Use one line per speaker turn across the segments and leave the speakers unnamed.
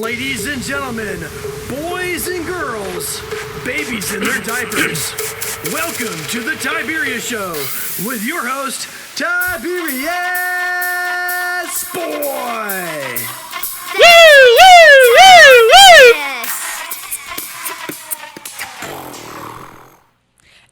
Ladies and gentlemen, boys and girls, babies in their diapers, welcome to the Tiberius Show with your host, Tiberius Boy!
Woo, woo, woo, woo!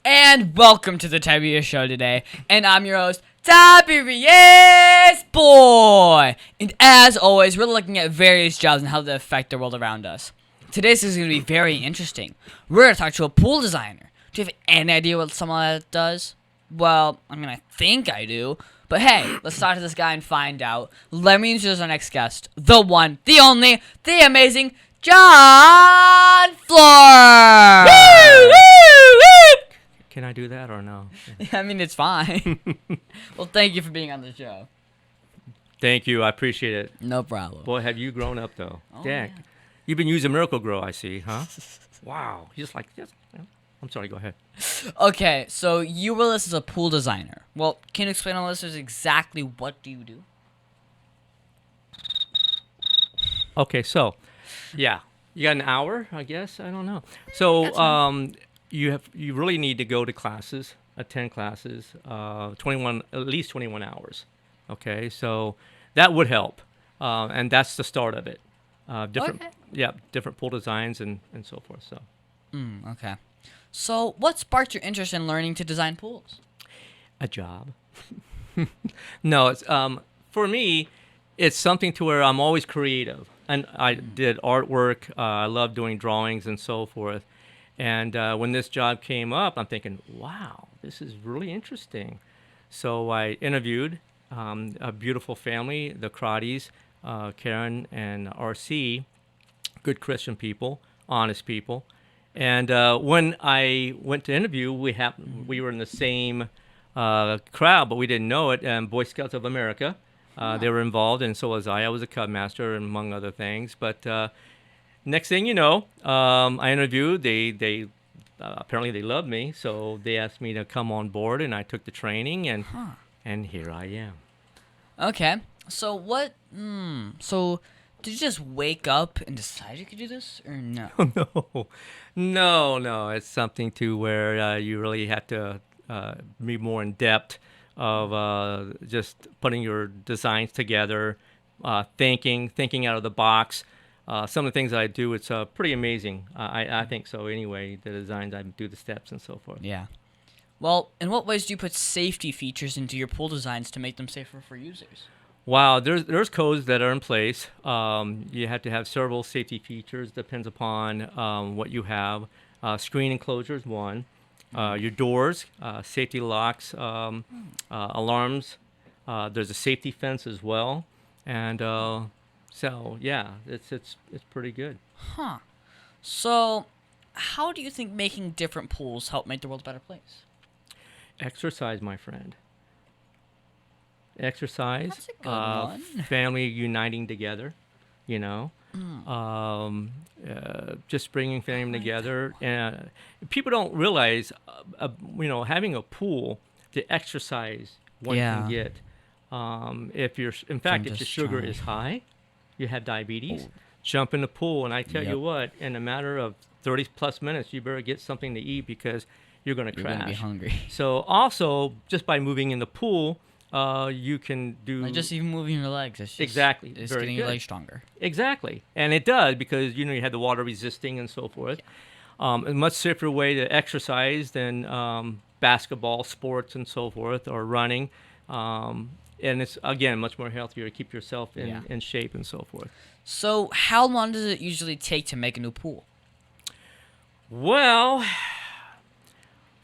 And welcome to the Tiberius Show today, and I'm your host, Tiberius Boy! And as always, we're looking at various jobs and how they affect the world around us. Today's is going to be very interesting. We're going to talk to a pool designer. Do you have any idea what someone like that does? Well, I mean, I think I do. But hey, let's talk to this guy and find out. Let me introduce our next guest. The one, the only, the amazing John Florer! Woo, woo, woo!
Can I do that or no?
I mean, it's fine. Well, thank you for being on the show.
Thank you. I appreciate it.
No problem.
Boy, have you grown up, though.
Oh,
Dang.
yeah.
You've been using Miracle Grow, I see, huh? Wow. You just like this. I'm sorry, go ahead.
Okay, so you were listed as a pool designer. Well, can you explain to our listeners exactly what do you do?
Okay, so, yeah. You got an hour, I guess? I don't know. So, you really need to go to classes, attend classes, at least 21 hours. Okay, so that would help. And that's the start of it. Different pool designs and so forth. So.
Okay. So, what sparked your interest in learning to design pools?
A job. No, it's for me, it's something to where I'm always creative, and I did artwork. I love doing drawings and so forth. And when this job came up, I'm thinking, wow, this is really interesting. So I interviewed a beautiful family, the Crotties, Karen and RC, good Christian people, honest people. And when I went to interview, we were in the same crowd, but we didn't know it. Boy Scouts of America, they were involved, and so was I. I was a Cub Master, among other things. But next thing you know, I interviewed. They apparently they loved me, so they asked me to come on board, and I took the training, and here I am.
Okay. So, what... So, did you just wake up and decide you could do this, or no?
No. It's something to where you really have to be more in depth of just putting your designs together, thinking out of the box. Some of the things that I do, it's pretty amazing. I think so anyway, the designs, I do the steps and so forth.
Yeah. Well, in what ways do you put safety features into your pool designs to make them safer for users?
Wow, there's codes that are in place. You have to have several safety features. Depends upon what you have. Screen enclosure is one. Your doors, safety locks, alarms. There's a safety fence as well, and so yeah, it's pretty good.
Huh. So, how do you think making different pools help make the world a better place?
Exercise, my friend. Exercise,
That's a good one.
family uniting together, just bringing family together. And people don't realize, having a pool, the exercise one can get. If your sugar is high, you have diabetes, jump in the pool, and I tell you what, in a matter of 30 plus minutes, you better get something to eat because you're going to crash.
You're going to be hungry.
So also, just by moving in the pool, you can do...
Like just even moving your legs. It's just,
exactly.
It's
very
getting
good.
your legs stronger.
Exactly. And it does because, you have the water resisting and so forth. A much safer way to exercise than basketball, sports, and so forth, or running. And it's, again, much more healthier to keep yourself in shape and so forth.
So how long does it usually take to make a new pool?
Well,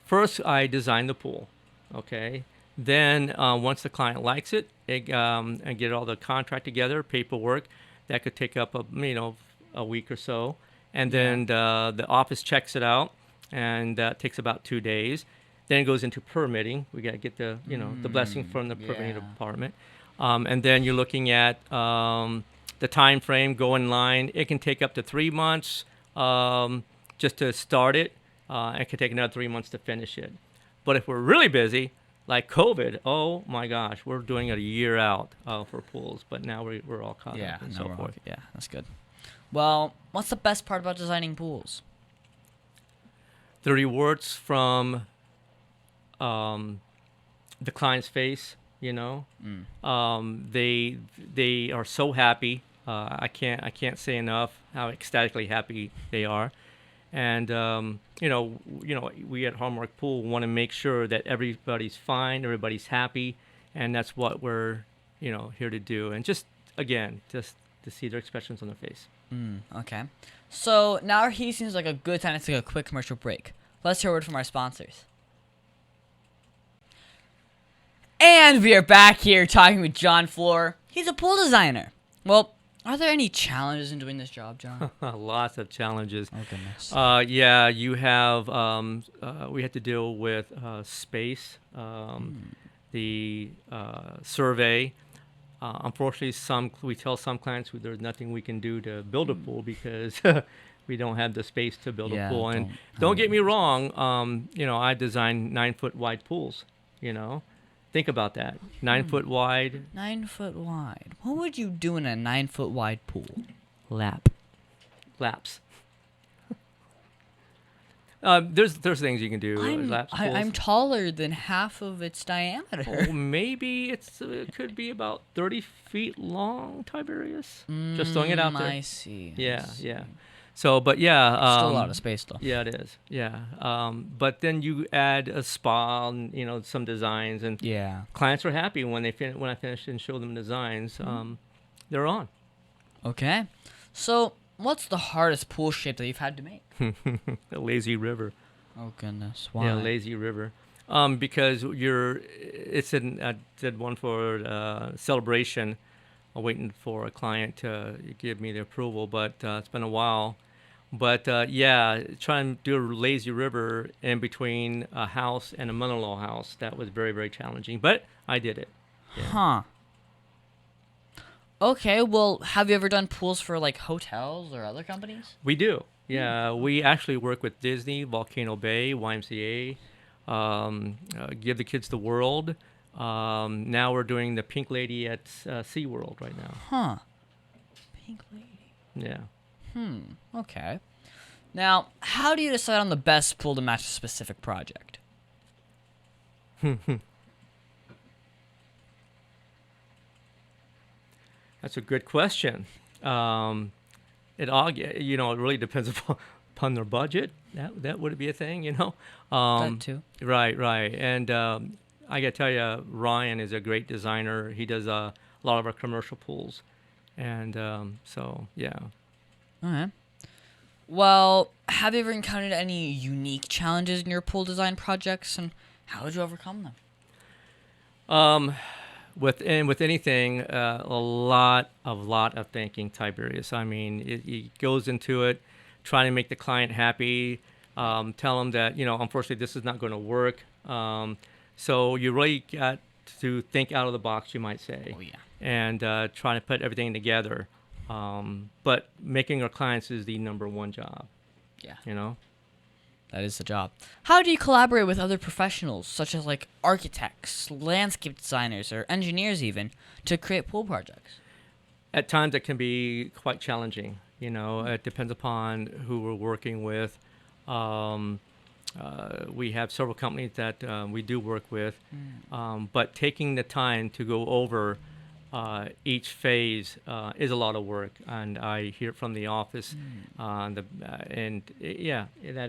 first I design the pool, okay? Then once the client likes it, and get all the contract together, paperwork, that could take up a week or so. And then the office checks it out, and that takes about 2 days. Then it goes into permitting. We got to get the blessing from the permitting department. And then you're looking at the time frame, go in line. It can take up to 3 months just to start it. It can take another 3 months to finish it. But if we're really busy, like COVID, oh my gosh, we're doing it a year out for pools. But now we're all caught up and so forth.
Yeah, that's good. Well, what's the best part about designing pools?
The rewards from the client's face, you know, they are so happy. I can't say enough how ecstatically happy they are. And we at Hallmark Pool want to make sure that everybody's fine, everybody's happy, and that's what we're here to do. And just to see their expressions on their face.
Okay. So now he seems like a good time to take a quick commercial break. Let's hear a word from our sponsors. And we are back here talking with John Florer. He's a pool designer. Well, are there any challenges in doing this job, John?
Lots of challenges.
Oh, goodness.
Yeah, you have. We have to deal with space, the survey. Unfortunately, we tell some clients there's nothing we can do to build a pool because we don't have the space to build a pool. And don't get me wrong, I design 9-foot wide pools. Think about that. 9 foot wide.
9 foot wide. What would you do in a 9 foot wide pool?
Laps. There's things you can do. Laps pools.
I'm taller than half of its diameter.
Oh, maybe it could be about 30 feet long, Tiberius. Just throwing it out there.
I see.
Yeah. So, but yeah.
Still a lot of space, though.
Yeah, it is. Yeah. But then you add a spa and, some designs. And clients are happy when when I finish and show them designs. They're on.
Okay. So, what's the hardest pool shape that you've had to make?
A lazy river.
Oh, goodness. Why?
Yeah, lazy river. Because I did one for celebration. I'm waiting for a client to give me the approval, but it's been a while. But trying to do a lazy river in between a house and a mother-in-law house, that was very, very challenging. But I did it. Yeah.
Huh. Okay, well, have you ever done pools for, like, hotels or other companies?
We do. Yeah, we actually work with Disney, Volcano Bay, YMCA, Give the Kids the World. Now we're doing the Pink Lady at SeaWorld right now.
Huh. Pink Lady.
Yeah.
Okay. Now, how do you decide on the best pool to match a specific project?
That's a good question. It really depends upon their budget. That would be a thing,
That too.
Right. And I got to tell you, Ryan is a great designer. He does a lot of our commercial pools. And yeah.
All right. Well, have you ever encountered any unique challenges in your pool design projects, and how did you overcome them?
With anything, a lot of thinking, Tiberius. I mean, it goes into it, trying to make the client happy, tell them that, unfortunately, this is not going to work. So you really got to think out of the box, you might say.
Oh, yeah.
And trying to put everything together. But making our clients is the number one job.
Yeah. That is the job. How do you collaborate with other professionals, such as like architects, landscape designers, or engineers even, to create pool projects?
At times it can be quite challenging. It depends upon who we're working with. We have several companies that we do work with, but taking the time to go over each phase is a lot of work, and I hear it from the office, that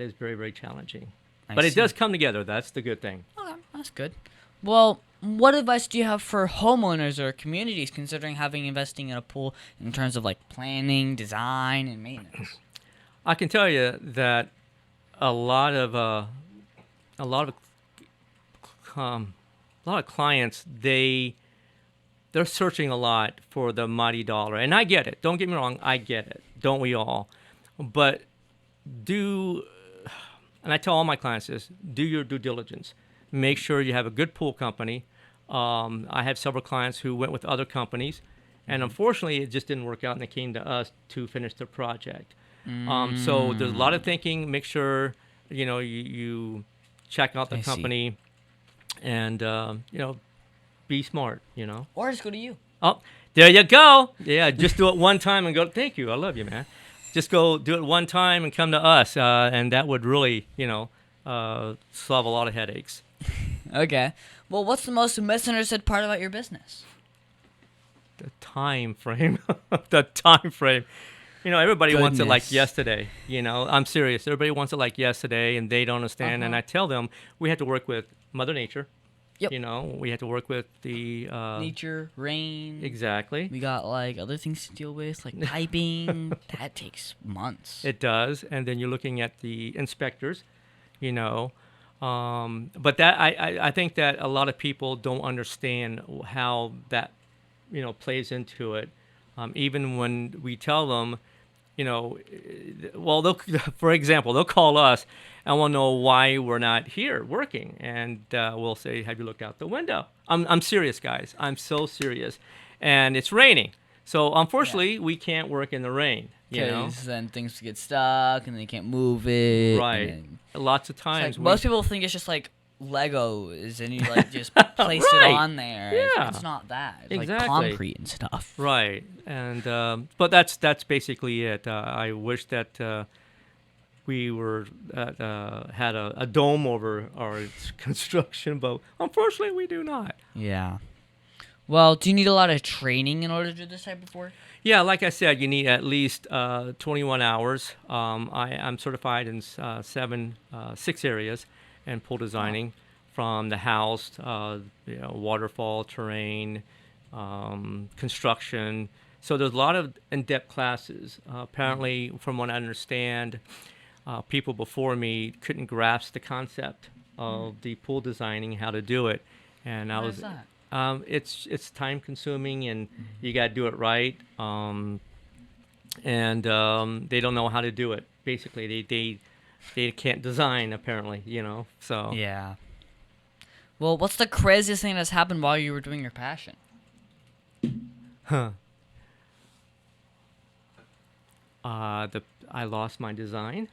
is very, very challenging. But it does come together. That's the good thing.
Okay, that's good. Well, what advice do you have for homeowners or communities considering investing in a pool in terms of like planning, design, and maintenance?
I can tell you that a lot of clients, they're searching a lot for the mighty dollar. And I get it. Don't get me wrong. I get it. Don't we all? But and I tell all my clients this, do your due diligence. Make sure you have a good pool company. I have several clients who went with other companies, and unfortunately, it just didn't work out, and they came to us to finish their project. So there's a lot of thinking. Make sure, you check out the company and, be smart,
Or just go to you.
Oh, there you go. Yeah, just do it one time and go, thank you. I love you, man. just go do it one time and come to us, and that would really, solve a lot of headaches.
Okay. Well, what's the most misunderstood part about your business?
The time frame. The time frame. Everybody wants it like
Goodness.
yesterday. I'm serious. Everybody wants it like yesterday, and they don't understand. And I tell them we have to work with Mother Nature.
Yep.
We have to work with the
Nature, rain.
Exactly.
We got like other things to deal with, like piping. That takes months.
It does, and then you're looking at the inspectors. But that I think that a lot of people don't understand how that plays into it. Even when we tell them, well, for example, they'll call us and we'll know why we're not here working, and we'll say, "Have you looked out the window?" I'm serious, guys. I'm so serious, and it's raining, so unfortunately we can't work in the rain.
Because then things get stuck and they can't move it.
Right.
and
Lots of
it's
times.
like, most people think it's just like Legos and you like just place it
Right.
on there.
Yeah.
It's not that. It's
Exactly.
like concrete and stuff.
Right, and but that's basically it. I wish that we had a dome over our construction, but unfortunately we do not.
Yeah. Well, do you need a lot of training in order to do this type of work?
Yeah, like I said, you need at least 21 hours. I'm certified in 6 areas in pool designing, from the house, waterfall, terrain, construction. So there's a lot of in-depth classes. Apparently, from what I understand, people before me couldn't grasp the concept of the pool designing, how to do it, and I
Why
was.
is that?
It's time consuming, and you got to do it right. And they don't know how to do it. Basically, they can't design, apparently. So
Yeah. Well, what's the craziest thing that's happened while you were doing your passion?
I lost my design.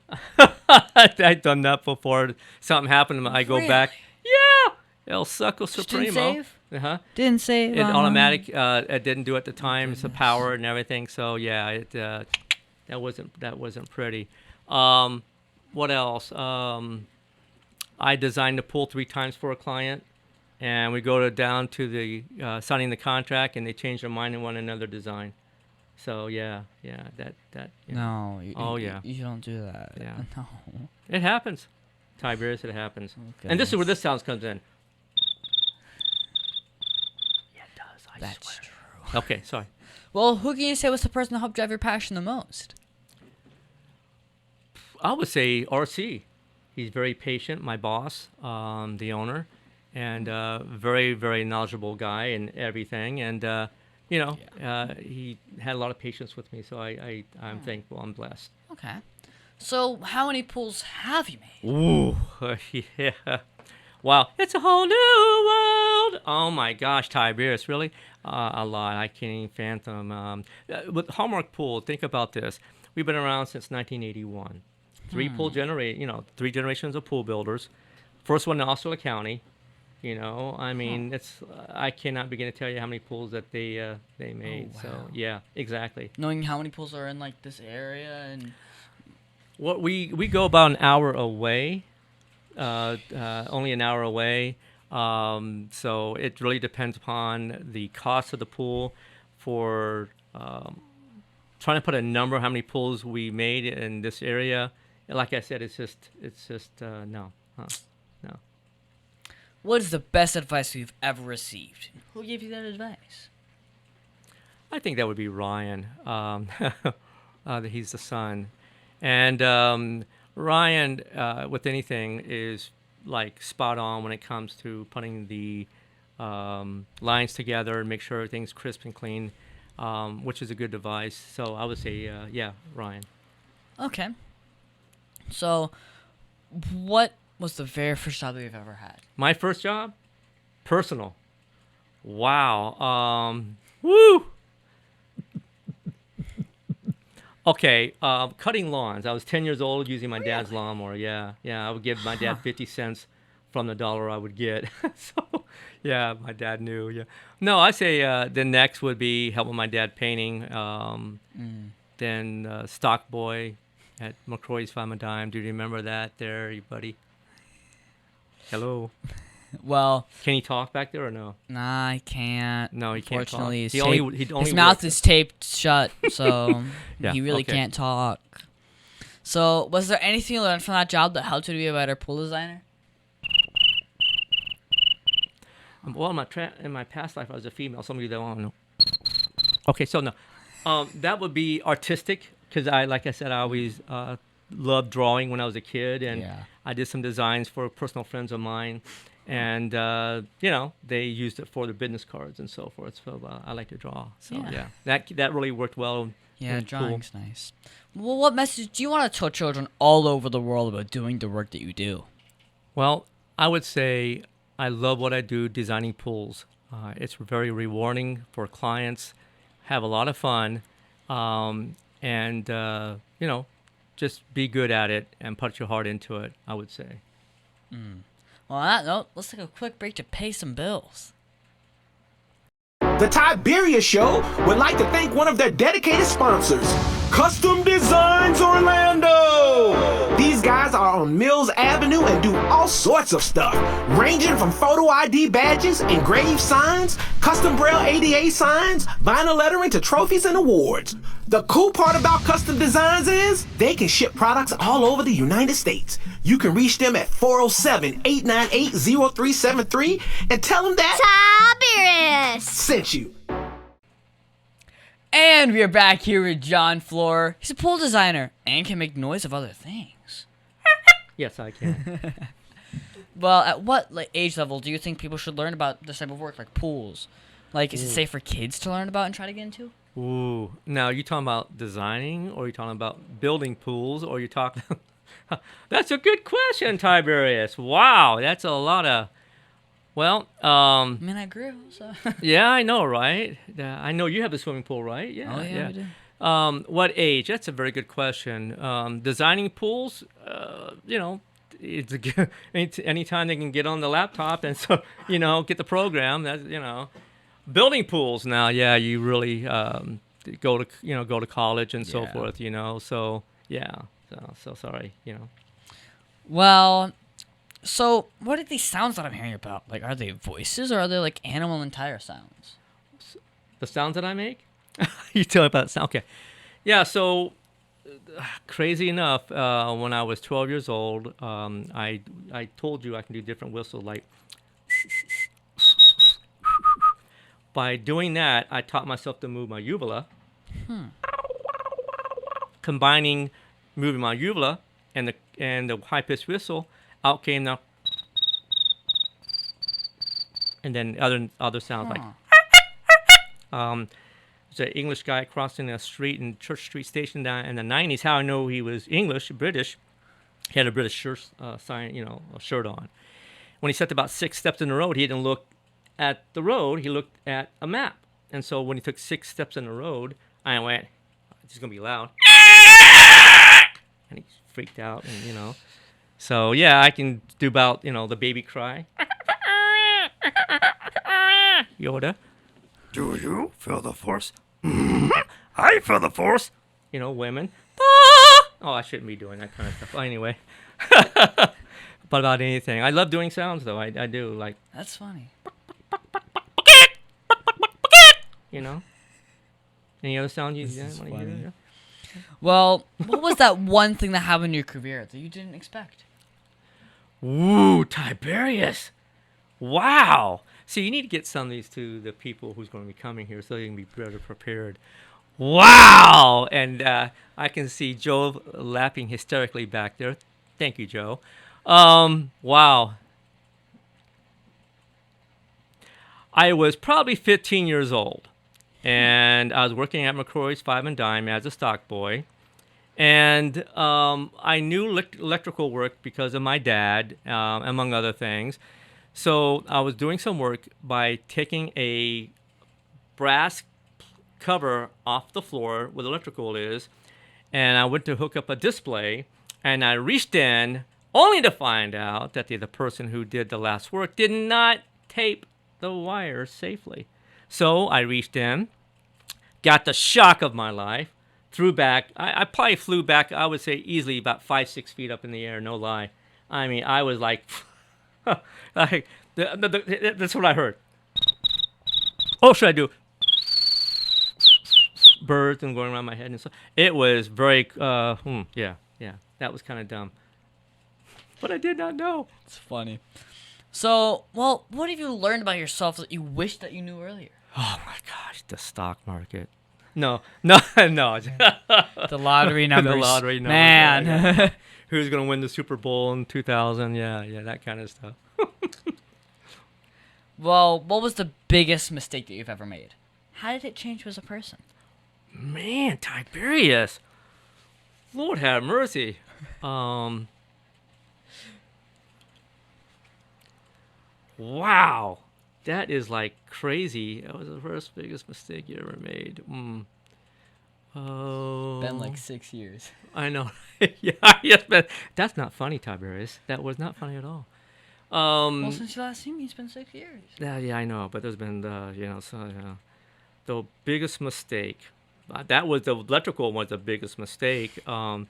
I've done that before. Something happened. I go back. Yeah, El Succo
Just
Supremo.
didn't save?
Uh-huh.
Didn't save.
It automatic. It didn't do it at the time. It's the power and everything. So yeah, that wasn't pretty. What else? I designed the pool 3 times for a client, and we go down to the signing the contract, and they change their mind and want another design. So yeah, that.
No.
Oh, yeah.
You don't do that.
Yeah.
No.
It happens. Tiberius, it happens.
Oh,
And this is where
goodness.
this sound comes in. Yeah, it does. I
That's
swear.
true.
Okay, sorry.
Well, who can you say was the person that helped drive your passion the most?
I would say RC. He's very patient, my boss, the owner, and very, very knowledgeable guy and everything. And, he had a lot of patience with me, so I'm thankful. I'm blessed.
Okay. So, how many pools have you made?
Ooh, yeah. Wow, it's a whole new world. Oh my gosh, Tiberius, really? A lot. I can't even fathom. With Hallmark Pool, think about this. We've been around since 1981. 3 generations of pool builders. First one in Osceola County. I cannot begin to tell you how many pools that they made.
wow.
So yeah, exactly.
Knowing how many pools are in like this area and
What we go about an hour away, only an hour away. So it really depends upon the cost of the pool. For trying to put a number how many pools we made in this area, like I said, it's just no.
what is the best advice you've ever received? Who gave you that advice?
I think that would be Ryan. He's the son. And Ryan, with anything, is like spot on when it comes to putting the lines together and make sure everything's crisp and clean, which is a good advice. So I would say, Ryan.
Okay. So, what was the very first job that you've ever had?
My first job? Personal. Wow. Woo! Okay, cutting lawns. I was 10 years old using my dad's lawnmower. Yeah, I would give my dad 50 cents from the dollar I would get. So, yeah, my dad knew. Yeah. No, I say the next would be helping my dad painting. then Stock Boy at McCrory's Five and Dime. Do you remember that there, you buddy? Hello.
Well,
Can he talk back there or no?
nah, I can't.
No, he can't talk.
Unfortunately,
His
mouth is taped shut, so
Yeah,
he really
okay.
can't talk. So, was there anything you learned from that job that helped you to be a better pool designer?
Well, in my past life, I was a female. Some of you don't want to know. Okay, so no. That would be artistic because like I said, I always loved drawing when I was a kid, and
Yeah.
I did some designs for personal friends of mine, and they used it for their business cards and so forth. So I like to draw. So
Yeah.
that really worked well.
Yeah,
in pool.
drawing's nice. Well, what message do you want to tell children all over the world about doing the work that you do?
Well, I would say I love what I do, designing pools. It's very rewarding for clients. Have a lot of fun, and just be good at it and put your heart into it. I would say.
Well, on that note, let's take a quick break to pay some bills.
The Tiberius Show would like to thank one of their dedicated sponsors, Custom Designs Orlando. These guys are on Mills Avenue and do all sorts of stuff, ranging from photo ID badges, engraved signs, custom braille ADA signs, vinyl lettering to trophies and awards. The cool part about Custom Designs is they can ship products all over the United States. You can reach them at 407-898-0373 and tell them that
Tiberius
sent you.
And we are back here with John Florer. He's a pool designer and can make noise of other things.
Yes, I can.
Well, at what age level do you think people should learn about this type of work, like pools? Like, is it safe for kids to learn about and try to get into?
Ooh. Now, you talking about designing, or you talking about building pools, or you talking... That's a good question, Tiberius. Wow, that's a lot of... Well,
I mean, I grew, so...
yeah, I know, right? I know you have a swimming pool, right? Yeah,
Oh, yeah, we do.
What age? That's a very good question. Designing pools, it's a good, anytime they can get on the laptop and so get the program. That's building pools now. Yeah, you really go to college and so
Yeah.
forth. So yeah. So sorry.
Well, so what are these sounds that I'm hearing about? Like, are they voices or are they like animal and tire sounds?
The sounds that I make. You tell me about the sound. Okay. Yeah. So crazy enough, when I was 12 years old, I told you I can do different whistles like. By doing that, I taught myself to move my uvula. Combining moving my uvula and the high pitched whistle, out came the, and then other sounds like. There's an English guy crossing a street in Church Street Station down in the 90s. How I know he was British. He had a British shirt, a shirt on. When he stepped about 6 steps in the road, he didn't look at the road. He looked at a map. And so when he took 6 steps in the road, I went, "It's gonna be loud," and he freaked out. And so yeah, I can do about the baby cry. Yoda. Do you feel the force? I feel the force. Women. Oh, I shouldn't be doing that kind of stuff. Well, anyway. But about anything. I love doing sounds, though. I do. Like,
That's funny.
Any other sound you
is
want to
funny.
hear?
Well, what was that one thing that happened in your career that you didn't expect?
Ooh, Tiberius. Wow. See, you need to get some of these to the people who's going to be coming here so they can be better prepared. Wow. And I can see Joe laughing hysterically back there. Thank you, Joe. Wow. I was probably 15 years old, and I was working at McCrory's Five and Dime as a stock boy. And I knew electrical work because of my dad, among other things. So I was doing some work by taking a brass cover off the floor where the electrical is, and I went to hook up a display, and I reached in only to find out that the person who did the last work did not tape the wires safely. So I reached in, got the shock of my life, threw back. I probably flew back, I would say easily about 5-6 feet up in the air, no lie. I mean, I was like, like that's what I heard. Oh, should I do birds and going around my head and stuff? It was very, yeah, that was kind of dumb. But I did not know.
It's funny. So, well, what have you learned about yourself that you wish that you knew earlier?
Oh my gosh, the stock market. No. The
lottery numbers.
The lottery numbers.
Man.
Yeah. Who's going to win the Super Bowl in 2000? Yeah, that kind of stuff.
Well, what was the biggest mistake that you've ever made? How did it change you as a person?
Man, Tiberius. Lord have mercy. Wow. That is like crazy. That was the first biggest mistake you ever made. Oh.
Been like 6 years.
I know. Yes, but that's not funny, Tiberius. That was not funny at all.
Well, since you last seen me, it's been 6 years.
Yeah, I know. But there's been, the biggest mistake. That was the electrical was the biggest mistake. And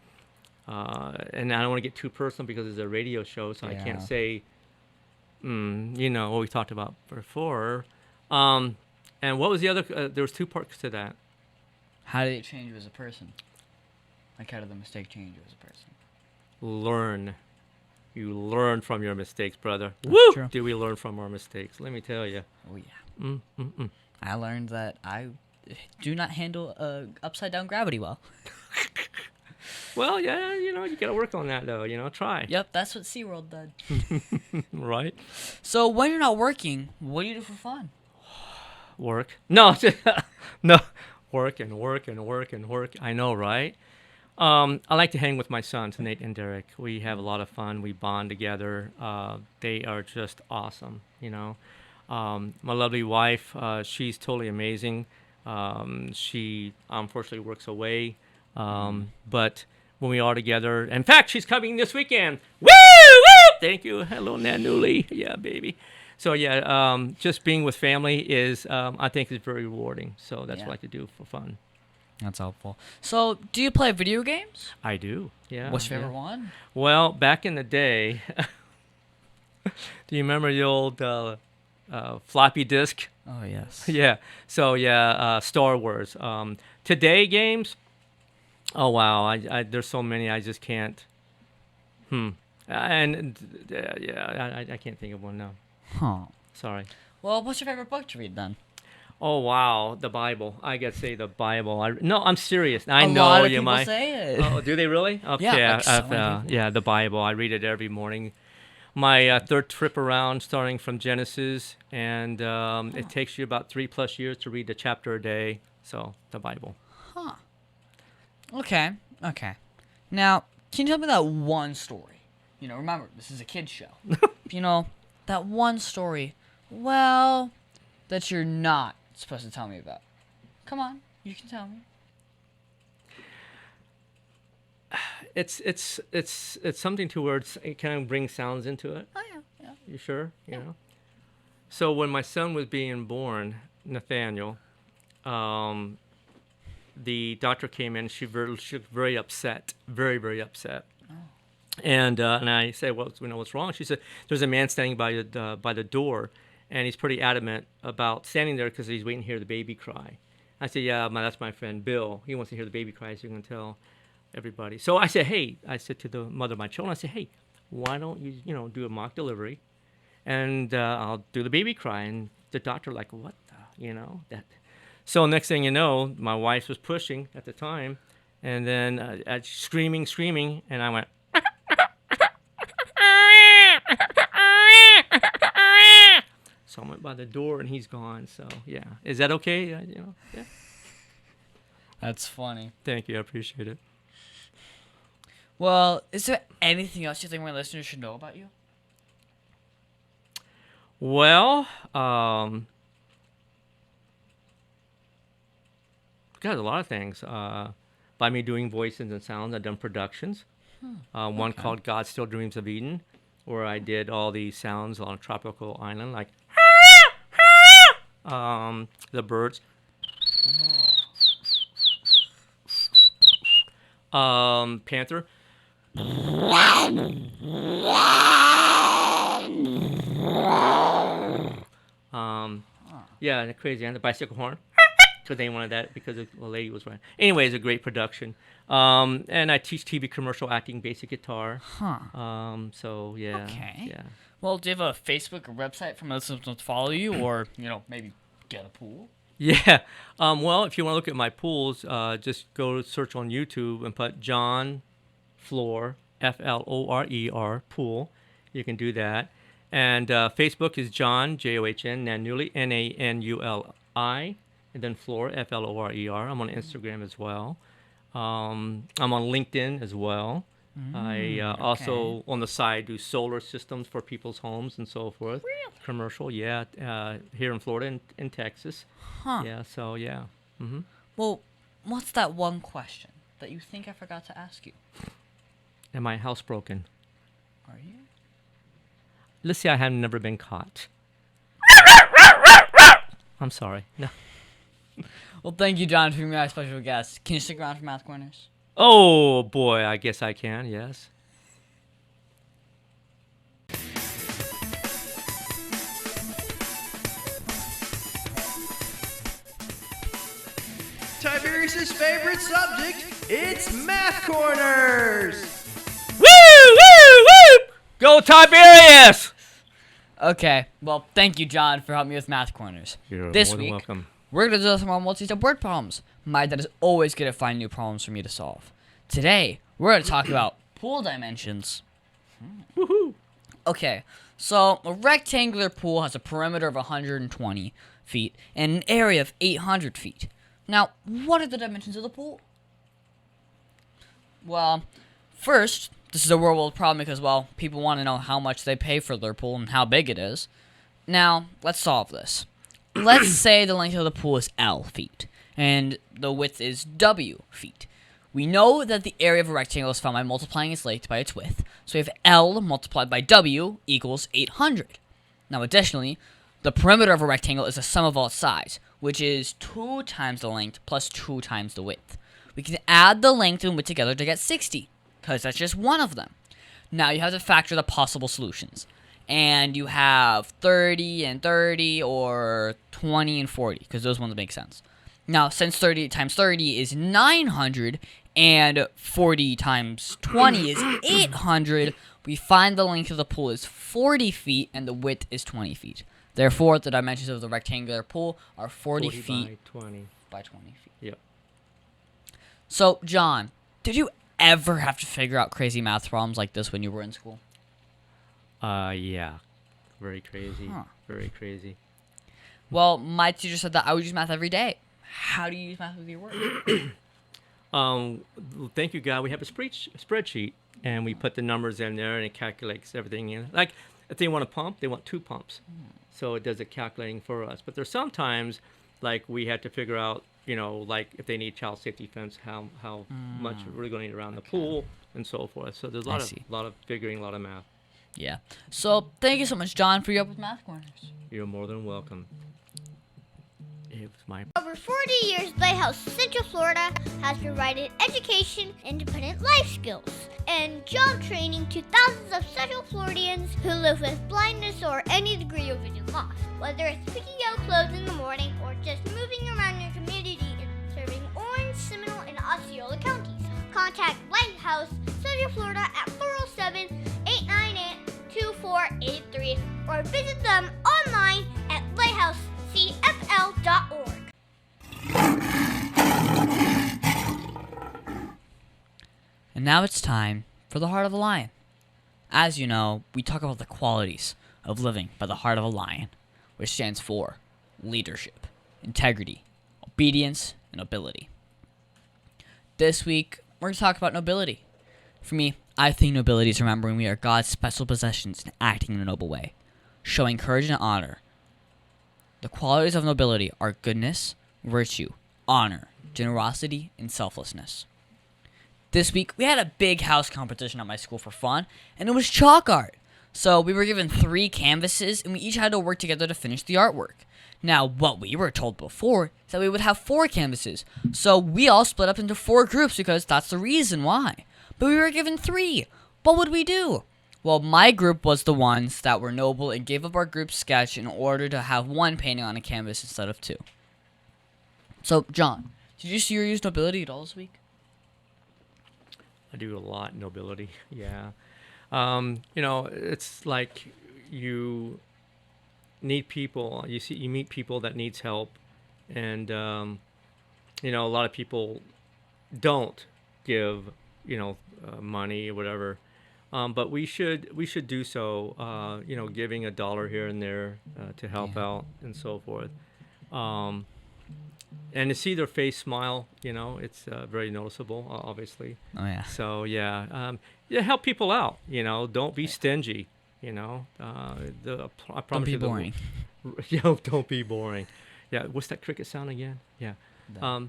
I don't want to get too personal because it's a radio show, so I can't say, what we talked about before. And what was the other? There was two parts to that.
How did it change you as a person? Like, how did the mistake change you as a person?
Learn. You learn from your mistakes, brother.
That's
Woo!
true.
Do we learn from our mistakes? Let me tell you.
Oh, yeah. I learned that I do not handle upside down gravity well.
Well, yeah, you got to work on that, though. Try.
Yep, that's what SeaWorld did.
Right?
So when you're not working, what do you do for fun?
Work. No, no. Work and work and work and work. I know, right? I like to hang with my sons, Nate and Derek. We have a lot of fun. We bond together. They are just awesome, My lovely wife, she's totally amazing. She unfortunately works away. But when we are together, in fact, she's coming this weekend. Woo! Woo! Thank you. Hello, Nanuli. Yeah, baby. So, just being with family is, I think, is very rewarding. So that's what I like to do for fun.
That's helpful. So, do you play video games?
I do. Yeah.
What's your favorite one?
Well, back in the day, do you remember the old floppy disk?
Oh, yes.
Yeah. So, Star Wars. Today games, oh, wow. I there's so many I just can't. And, I can't think of one now.
Huh.
Sorry.
Well, what's your favorite book to read then?
Oh, wow. The Bible. I got to say the Bible. No, I'm serious. I
A
know
lot of
you
people
might.
say it.
Oh, do they really? Okay.
Yeah, like so many people.
The Bible. I read it every morning. My third trip around, starting from Genesis, and it takes you about 3+ years to read a chapter a day. So, the Bible.
Huh. Okay. Now, can you tell me that one story? Remember, this is a kid's show. That one story, that you're not supposed to tell me about. Come on, you can tell me.
It's something to where it kind of brings sounds into it.
Oh, yeah.
You sure? So when my son was being born, Nathaniel, the doctor came in. She was very upset, very, very upset. Oh. And I said, "Well, what's wrong?" She said, "There's a man standing by the door, and he's pretty adamant about standing there because he's waiting to hear the baby cry." I said, "Yeah, that's my friend Bill. He wants to hear the baby cry, so you can tell everybody." So I said, "Hey," I said to the mother of my children, I said, "Hey, why don't you do a mock delivery, and I'll do the baby cry." And the doctor like, "What the, that?" So next thing you know, my wife was pushing at the time, and then screaming, and I went. So I went by the door, and he's gone. So yeah, is that okay? Yeah.
That's funny.
Thank you, I appreciate it.
Well, is there anything else you think my listeners should know about you?
Well, got a lot of things. By me doing voices and sounds, I've done productions. One called God Still Dreams of Eden, where I did all these sounds on a tropical island, like the birds. Panther. Yeah, crazy. And the bicycle horn. Because they wanted that because the lady was right. Anyway, it's a great production. And I teach TV commercial acting, basic guitar. So yeah.
Okay.
Yeah.
Well, do you have a Facebook or website for most of them to follow you, or maybe get a pool?
Yeah. Well, if you want to look at my pools, just go search on YouTube and put John Florer, Florer pool. You can do that. And Facebook is John John Nanuli Nanuli, and then Florer Florer. I'm on Instagram as well. I'm on LinkedIn as well. I also on the side do solar systems for people's homes and so forth.
Really?
Commercial, yeah. Here in Florida and in Texas.
Huh.
Yeah. So yeah.
Well, what's that one question that you think I forgot to ask you?
Am I housebroken?
Are you?
Let's say I have never been caught. I'm sorry. No.
Well, thank you, John, for being my special guest. Can you stick around for Math Corners?
Oh boy, I guess I can. Yes.
Tiberius' favorite subject, it's Math Corners!
Woo! Woo! Woo! Go Tiberius!
Okay, well, thank you, John, for helping me with Math Corners.
You're
This
more than
week,
welcome.
we're going to do some more multi-step word problems. My dad is always good at finding new problems for me to solve. Today, we're going to talk about pool dimensions.
Woohoo!
Okay, so a rectangular pool has a perimeter of 120 feet and an area of 800 feet. Now, what are the dimensions of the pool? Well, first, this is a real world problem because, well, people want to know how much they pay for their pool and how big it is. Now, let's solve this. Let's say the length of the pool is L feet and the width is W feet. We know that the area of a rectangle is found by multiplying its length by its width. So we have L multiplied by W equals 800. Now, additionally, the perimeter of a rectangle is the sum of all its sides, which is 2 times the length plus 2 times the width. We can add the length and width together to get 60, because that's just one of them. Now you have to factor the possible solutions. And you have 30 and 30 or 20 and 40, because those ones make sense. Now, since 30 times 30 is 900 and 40 times 20 is 800, we find the length of the pool is 40 feet and the width is 20 feet. Therefore, the dimensions of the rectangular pool are 40 feet
by 20.
by 20 feet.
Yep.
So, John, did you ever have to figure out crazy math problems like this when you were in school?
Yeah. Very crazy.
Huh.
Very crazy.
Well, my teacher said that I would use math every day. How do you use math with your work?
Thank you, God. We have a spreadsheet, and we put the numbers in there, and it calculates everything in. Like, if they want a pump, they want 2 pumps. So it does the calculating for us. But there's sometimes, like, we have to figure out, like, if they need child safety fence, how much we're going to need around the pool, and so forth. So there's a lot of figuring, a lot of math.
Yeah. So, thank you so much, John, for your help with Math Corners.
You're more than welcome. It was my...
Over 40 years, Lighthouse Central Florida has provided education, independent life skills, and job training to thousands of Central Floridians who live with blindness or any degree of vision loss. Whether it's picking out clothes in the morning or just moving around your community and serving Orange, Seminole, and Osceola counties. Contact Lighthouse Central Florida at 407-898-2483 or visit them online at lighthousecfl.org.
And now it's time for the Heart of a Lion. As you know, we talk about the qualities of living by the heart of a lion, which stands for leadership, integrity, obedience, and nobility. This week, we're going to talk about nobility. For me, I think nobility is remembering we are God's special possessions and acting in a noble way, showing courage and honor. The qualities of nobility are goodness, virtue, honor, generosity, and selflessness. This week, we had a big house competition at my school for fun, and it was chalk art. So we were given 3 canvases, and we each had to work together to finish the artwork. Now, what we were told before is that we would have 4 canvases. So we all split up into 4 groups because that's the reason why. But we were given 3. What would we do? Well, my group was the ones that were noble and gave up our group sketch in order to have 1 painting on a canvas instead of 2. So, John, did you see or use nobility at all this week?
I do a lot nobility. Yeah. It's like you need people. You meet people that needs help, and a lot of people don't give money or whatever. But we should do so. Giving $1 here and there to help out and so forth. And to see their face smile, it's very noticeable, obviously.
Oh, yeah.
So, help people out, Don't be stingy, I promise
Don't be
you
boring.
Don't be boring. Yeah, what's that cricket sound again? Yeah.
The-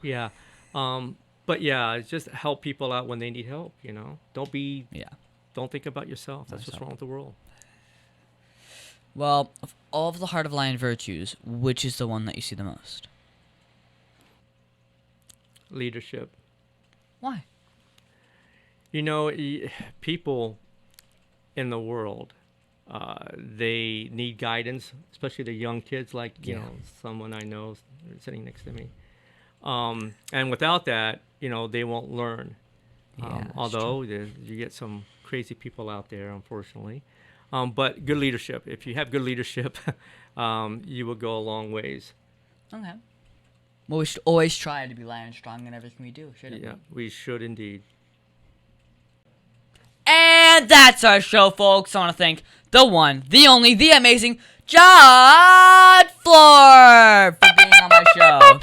Yeah. But, just help people out when they need help, Don't think about yourself. That's what's wrong with the world.
Well, of all of the Heart of Lion virtues, which is the one that you see the most?
Leadership.
Why?
People in the world, they need guidance, especially the young kids, like, someone I know sitting next to me. And without that, they won't learn. Although you get some crazy people out there, unfortunately. But good leadership. If you have good leadership, you will go a long ways.
Okay. Well, we should always try to be lion strong in everything we do, shouldn't we?
Yeah, we should indeed.
And that's our show, folks. I want to thank the one, the only, the amazing John Florer for being on my show.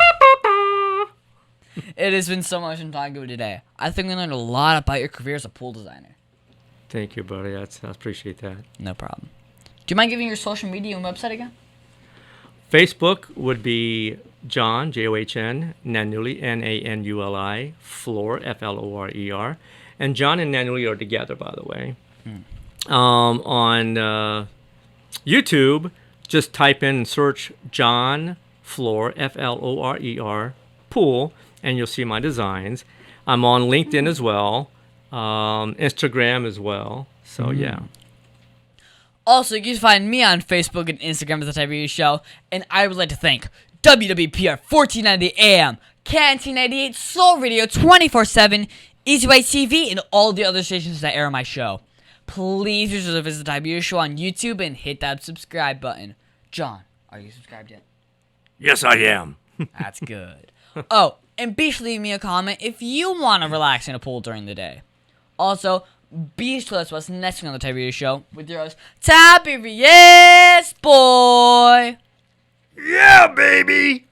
It has been so much fun talking to you today. I think we learned a lot about your career as a pool designer.
Thank you, buddy. I appreciate that.
No problem. Do you mind giving your social media and website again?
Facebook would be John, John, Nanuli, Nanuli, Florer, Florer. And John and Nanuli are together, by the way. On YouTube, just type in and search John Florer, Florer, Pool, and you'll see my designs. I'm on LinkedIn as well. Instagram as well. So, yeah.
Also, you can find me on Facebook and Instagram at The Tiberius Show. And I would like to thank WWPR 1490 AM, Canteen 98, Soul Radio 24/7, Easy Way TV, and all the other stations that air my show. Please visit The Tiberius Show on YouTube and hit that subscribe button. John, are you subscribed yet?
Yes, I am.
That's good. Oh, and be sure to leave me a comment if you want to relax in a pool during the day. Also, be sure to let us know what's next on The Tiberius Show with your host, Tiberius Boy.
Yeah, baby!